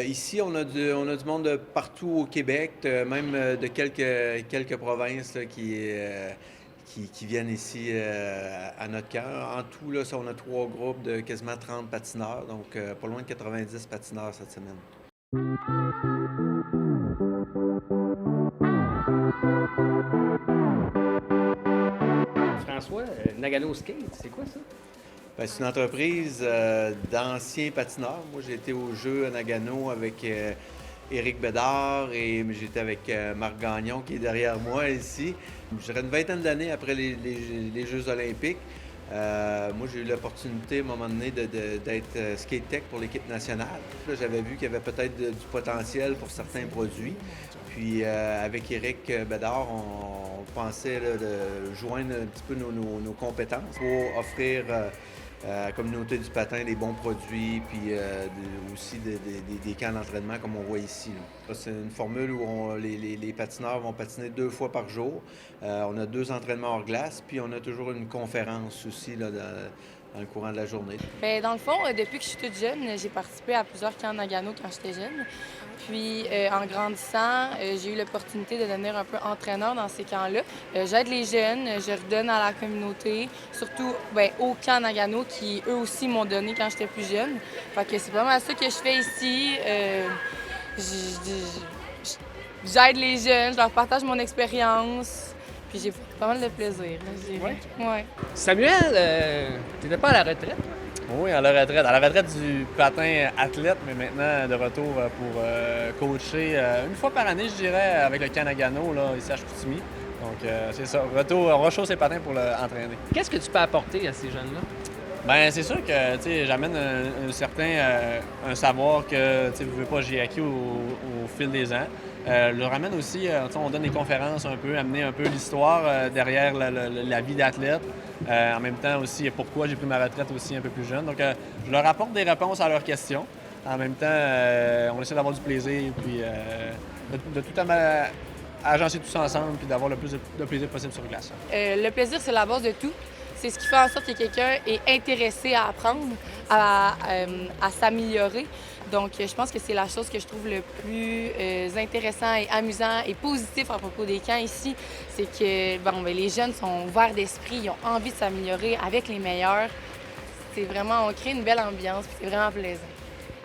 Ici, on a du monde de partout au Québec, même de quelques provinces là, qui viennent ici à notre camp. En tout, là, on a 3 groupes de quasiment 30 patineurs, donc pas loin de 90 patineurs cette semaine. François, Nagano Skate, c'est quoi ça? Ben, c'est une entreprise d'anciens patineurs. Moi, j'ai été aux Jeux à Nagano avec Éric Bédard et j'étais avec Marc Gagnon qui est derrière moi ici. Je dirais une vingtaine d'années après les Jeux olympiques. Moi, j'ai eu l'opportunité à un moment donné d'être skate tech pour l'équipe nationale. Là, j'avais vu qu'il y avait peut-être du potentiel pour certains produits. Puis avec Éric Bédard, on pensait là, de joindre un petit peu nos compétences pour offrir à la communauté du patin des bons produits, puis aussi des camps d'entraînement comme on voit ici. Là. C'est une formule où les patineurs vont patiner 2 fois par jour. On a 2 entraînements hors glace, puis on a toujours une conférence aussi là, dans le courant de la journée. Bien, dans le fond, depuis que je suis toute jeune, j'ai participé à plusieurs camps Nagano quand j'étais jeune. Puis, en grandissant, j'ai eu l'opportunité de devenir un peu entraîneur dans ces camps-là. J'aide les jeunes, je redonne à la communauté, surtout bien, aux camps Nagano qui, eux aussi, m'ont donné quand j'étais plus jeune. Fait que c'est vraiment ça que je fais ici. J'aide les jeunes, je leur partage mon expérience. Puis j'ai pas mal de plaisir, là, je dirais. Ouais. Samuel, t'étais pas à la retraite? Oui, à la retraite. À la retraite du patin athlète, mais maintenant de retour pour coacher une fois par année, je dirais, avec le Kanagano, là, ici à Chicoutimi. Donc, c'est ça. Retour, on rechausse ses patins pour l'entraîner. Qu'est-ce que tu peux apporter à ces jeunes-là? Ben c'est sûr que, tu sais, j'amène un savoir que, tu sais, vous ne pas, j'ai acquis au fil des ans. Je leur ramène aussi, tu sais, on donne des conférences un peu, amener un peu l'histoire derrière la vie d'athlète. En même temps aussi, pourquoi j'ai pris ma retraite aussi un peu plus jeune. Donc, je leur apporte des réponses à leurs questions. En même temps, on essaie d'avoir du plaisir, puis de tout agencer tout ça ensemble, puis d'avoir le plus de plaisir possible sur glace. Le plaisir, c'est la base de tout. C'est ce qui fait en sorte que quelqu'un est intéressé à apprendre, à s'améliorer. Donc, je pense que c'est la chose que je trouve le plus intéressant et amusant et positif à propos des camps ici. C'est que bon, ben, les jeunes sont ouverts d'esprit, ils ont envie de s'améliorer avec les meilleurs. C'est vraiment, on crée une belle ambiance, puis c'est vraiment plaisant.